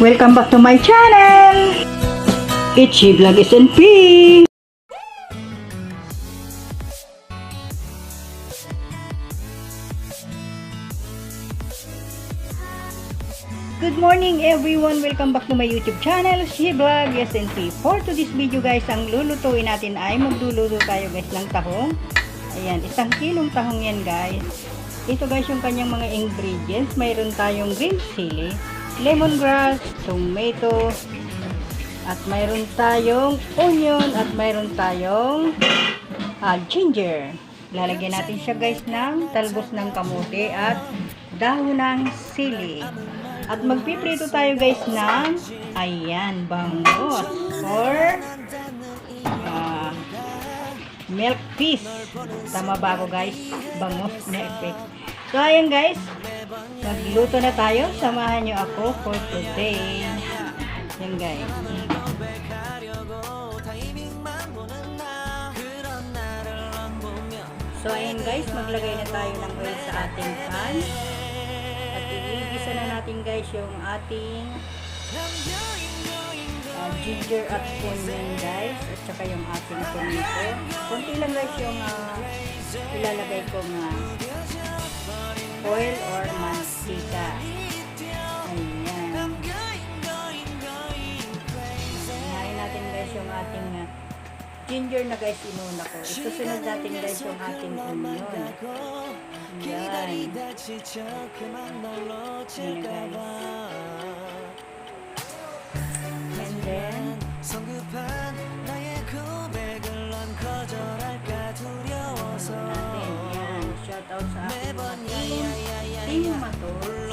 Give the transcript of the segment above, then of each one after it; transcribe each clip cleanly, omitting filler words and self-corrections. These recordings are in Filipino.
Welcome back to my channel! Itchy Vlog SNP! Good morning everyone! Welcome back to my YouTube channel, Itchy Vlog SNP. For today's video guys, ang lulutuin natin ay magluluto tayo guys ng tahong. Ayan, 1 kilong tahong yan guys. Ito guys yung kanyang mga ingredients. Mayroon tayong green chili, lemongrass, tomato, at mayroon tayong onion, at mayroon tayong ginger. Lalagyan natin siya guys ng talbos ng kamote at dahon ng sili. At magpiprito tayo guys ng ayan, bangus or milk fish. Tama ba ako guys? Bangus, milk fish. So ayan guys, magluto na tayo. Samahan nyo ako for today. Yan guys. So ayan guys, maglagay na tayo ng oil sa ating pan. At iigisa na natin guys yung ating ginger at onion guys. At saka yung ating tomato. Kunti lang guys yung ilalagay kong oil or mantika. Ayan. Hinahin natin guys yung ating ginger na guys inuna ko. Isusunod natin guys yung ating onion. Ayan. Ayan guys. And then shout out sa aking Team Matul,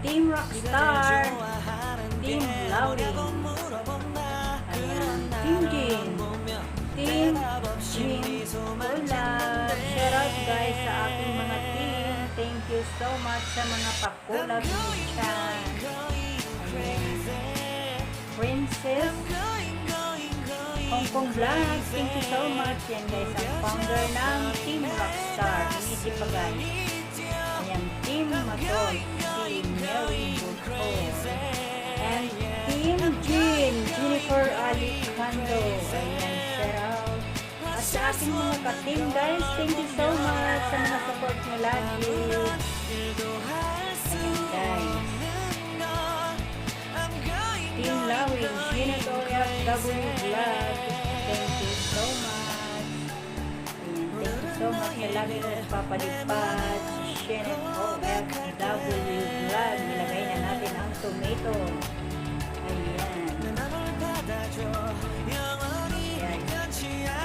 Team Rockstar, Team Lauri, ayan, Team Jin, Team Wala. Shout out guys sa aking mga team. Thank you so much sa mga pakulab dyan. Princess Hong Kong Vlog, thank you so much. Yan guys, ang founder ng Team Rockstar. Inisip pa guys. Ayan, Team Matol, Team Mary Buto, and Team Jean, Jennifer Alicando. Ayan, shout out. At sa aking mga ka-team guys, thank you so much sa mga support nyo lagi. Ayan guys. Team Lawin, Shinat OFW Vlog, thank you so much. Ayan, thank you so much na lagi ko papalipad. Shinat OFW Vlog, nilagay na natin ang tomato. Ayan. Ayan.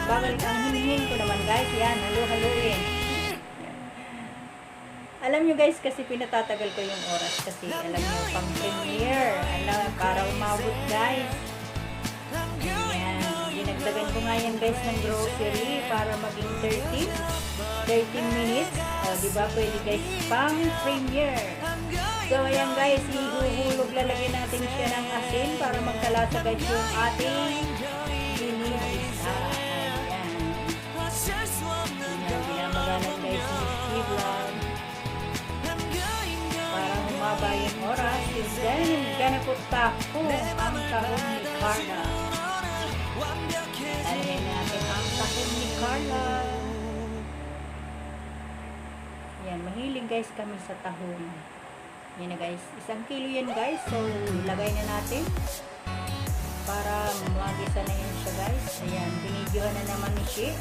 Babalik ang hinihin ko naman guys. Yan, halo-haloin. Alam nyo guys, kasi pinatatagal ko yung oras kasi alam nyo, pang premiere, para umabot guys. Ayan, dinagdagan ko nga yan guys ng grocery para maging 13 minutes. O, diba pwede guys, pang premiere. So, ayan guys, ihuhulog, lalagyan natin siya ng asin para magkalasa guys yung ating ginisa. Ayan. Ayan, binamagalan guys yung Vlog. Para yung oras, and then gonna put tapo ang tahong ni Carla. Alin natin ang tahong ni Carla. Yan, mahilig guys kami sa tahong. Yan na guys, 1 kilo yan guys. So, ilagay na natin para magisa na yun siya guys. Ayan, binidyohan na naman ni Shi.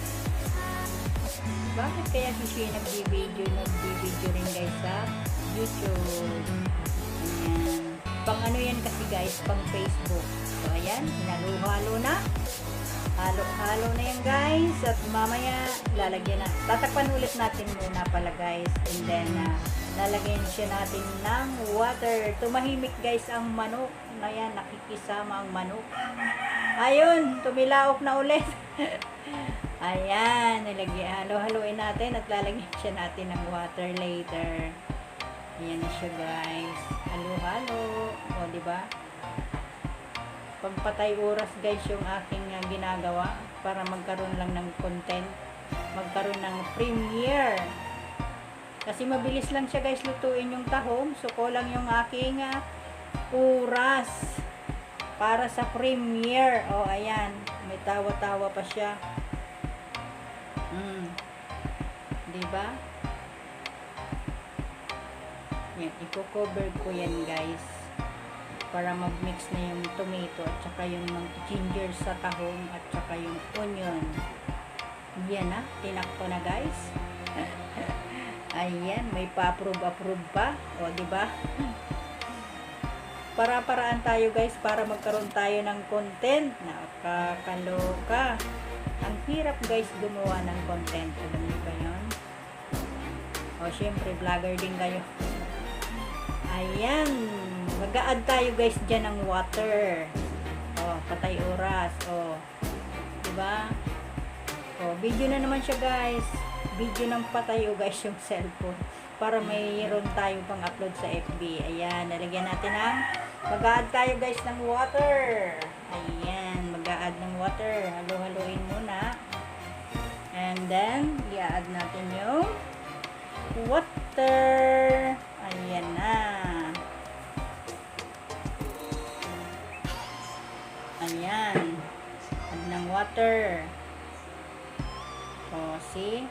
Bakit kaya si Shi nagbibideo rin guys sa YouTube? Ayan. Pang ano yan kasi guys, pang Facebook. So ayan, hinaluhalo na. Halo-halo na yan guys. At mamaya, lalagyan na. Tatakpan ulit natin muna pala guys. And then, lalagyan siya natin ng water. Tumahimik guys ang manok. Ayan, nakikisama ang manok. Ayun, tumilaok na ulit. Ayan, halo-haloin natin at lalagyan siya natin ng water later. Ayan na siya guys. Halo-halo. O, diba? Pagpatay oras guys yung aking ginagawa para magkaroon lang ng content. Magkaroon ng premiere. Kasi mabilis lang siya guys lutuin yung tahong. So kulang yung aking oras para sa premiere. Oh, ayan. May tawa-tawa pa siya. Diba? Yan, i-cover ko yan guys. Para mag-mix na yung tomato at saka yung ginger sa tahong at saka yung onion. Yan na, tinakto na guys. Ayan, may pa-approve pa. O, diba? Para-paraan tayo guys para magkaroon tayo ng content. Nakakaloka. Ang hirap guys gumawa ng content. Alam niyo ba yun? O, syempre, vlogger din kayo. Ayan. Mag-a-add tayo guys dyan ng water. O, patay oras. O, diba? O, video na naman siya guys. Video ng patayo guys yung cellphone para mayroon tayo pang upload sa FB. Ayan, nalagyan natin ng mag-a-add tayo guys ng water. Ayan, mag-a-add ng water. Halo-haloin muna. And then, i-add natin yung water. Ayan na. Ayan. Add ng water. O, see?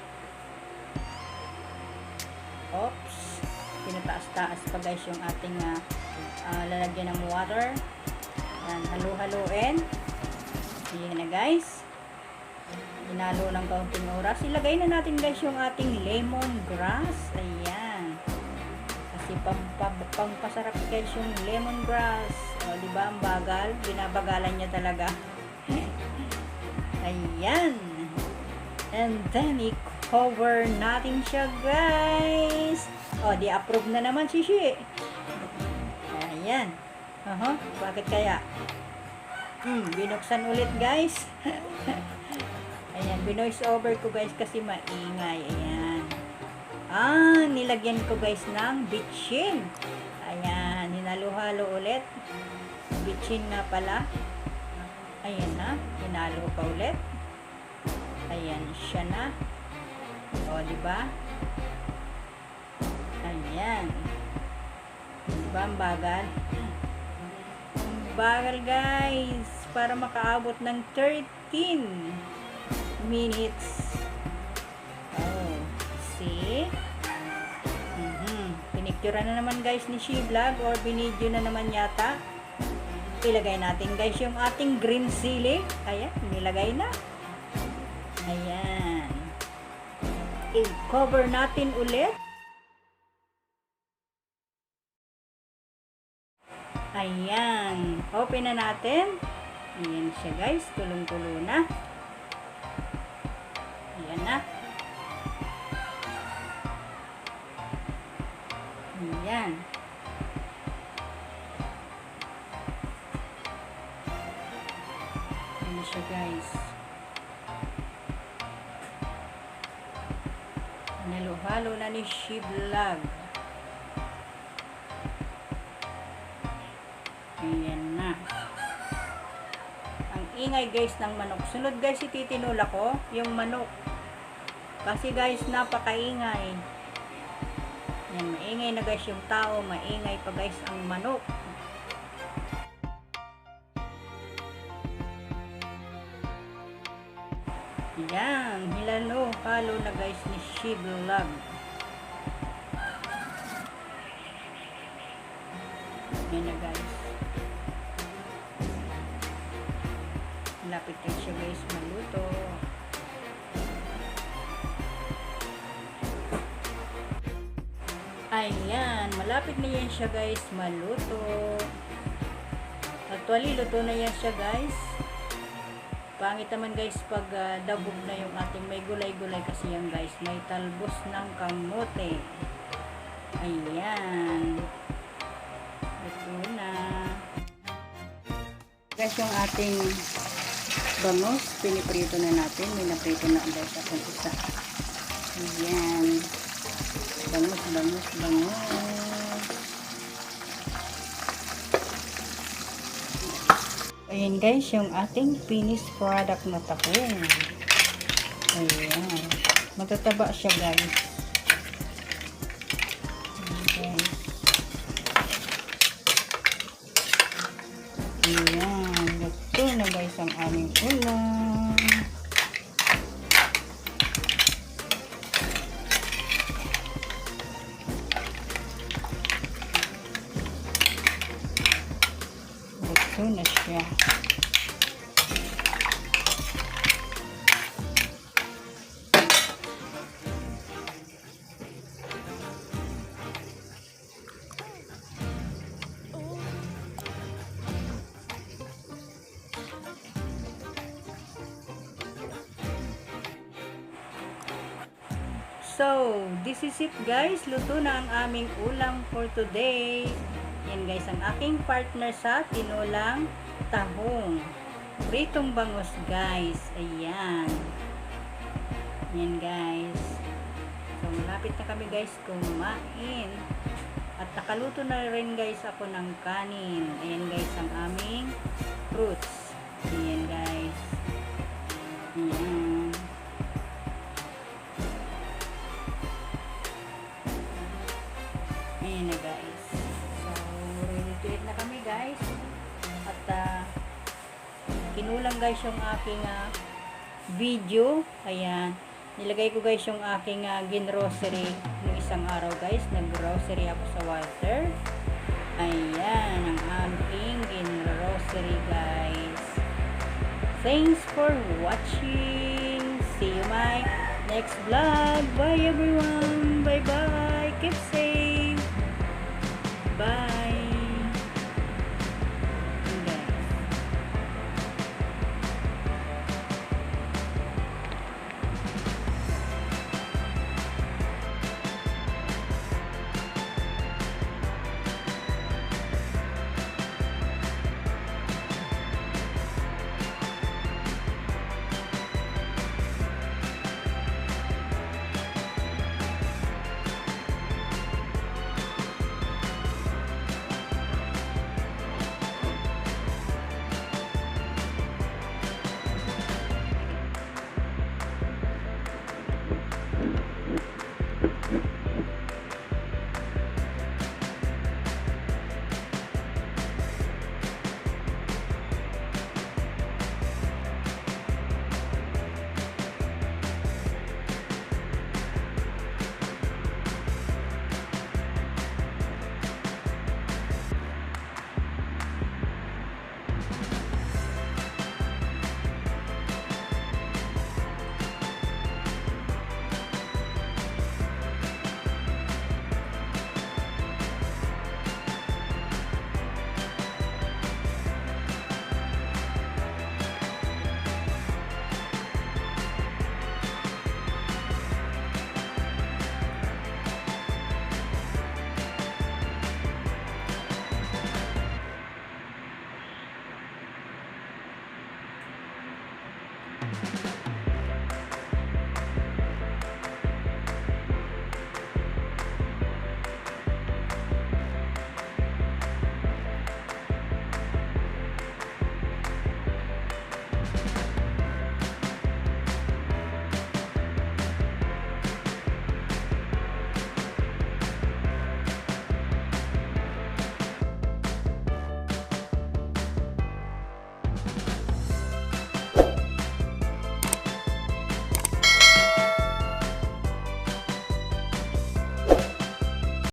Oops. Pinataas-taas pa guys yung ating lalagyan ng water. Ayan, halu-haluin. Ayan na guys. Hinalo ng kaunting oras. Ilagay na natin guys yung ating lemongrass. Ayan. Kasi pampasarap guys yung lemongrass. O, diba ang bagal? Binabagalan niya talaga. Ayan. And then, i-cover natin siya, guys. O, di-approve na naman si Shi. Ayan. Bakit kaya? Binuksan ulit, guys. Ayan, binoise over ko, guys, kasi maingay. Ayan. Nilagyan ko, guys, ng bitchin. Ayan, hinalo-halo ulit. Bitchin na pala. Ayan na, hinalo pa ulit. Ayan, siya na. O, diba? Ayan. Diba ang bagal? Ang bagal, guys. Para makaabot ng 13 minutes. Oh, see? Pinicture na naman, guys, ni She Vlog or binidyo na naman yata. Ilagay natin, guys, yung ating green chili. Ayan, nilagay na. Ayan. I-cover natin ulit. Ayan. Open na natin. Ayan siya guys. Kulong-kulo na. Ayan na. Ayan. Ayan siya guys. Halo-halo na ni She Vlog. Ayan na. Ang ingay guys ng manok. Sunod guys, ititinula ko yung manok. Kasi guys, napakaingay. Ayan, maingay na guys yung tao. Maingay pa guys ang manok. Ayan, halo na guys ni She Vlog. Ayan na guys. Malapit na siya guys maluto. Ayan, malapit na yan siya guys maluto. Actually, luto na yan siya guys. Pangit naman guys pag dabog na yung ating may gulay-gulay kasi yan guys. May talbos ng kamote. Ayan. Ito na. Guys, yung ating bangus, piniprito na natin. May naprito na guys akong isa. Ayan. Bangus. Ayan guys, yung ating finished product na tahong. Ayan. Matataba siya guys. Ayan, luto na guys ang aming ulam. Luto na siya. So, this is it guys. Luto na ang aming ulam for today. Yan guys, ang aking partner sa tinulang tahong. Pritong bangus guys. Ayan. Yan guys. So, malapit na kami guys kumain. At nakaluto na rin guys ako ng kanin. Ayan guys, ang aming fruits. Ayan guys. Ayan. Ayan na guys. So, ready to eat na kami guys. At kinulang guys yung aking video. Ayan. Nilagay ko guys yung aking ginrocery ng isang araw guys. Nag-grocery ako sa Walter. Ayan. Ang aking ginrocery guys. Thanks for watching. See you my next vlog. Bye everyone. Bye bye. Keep safe. Bye.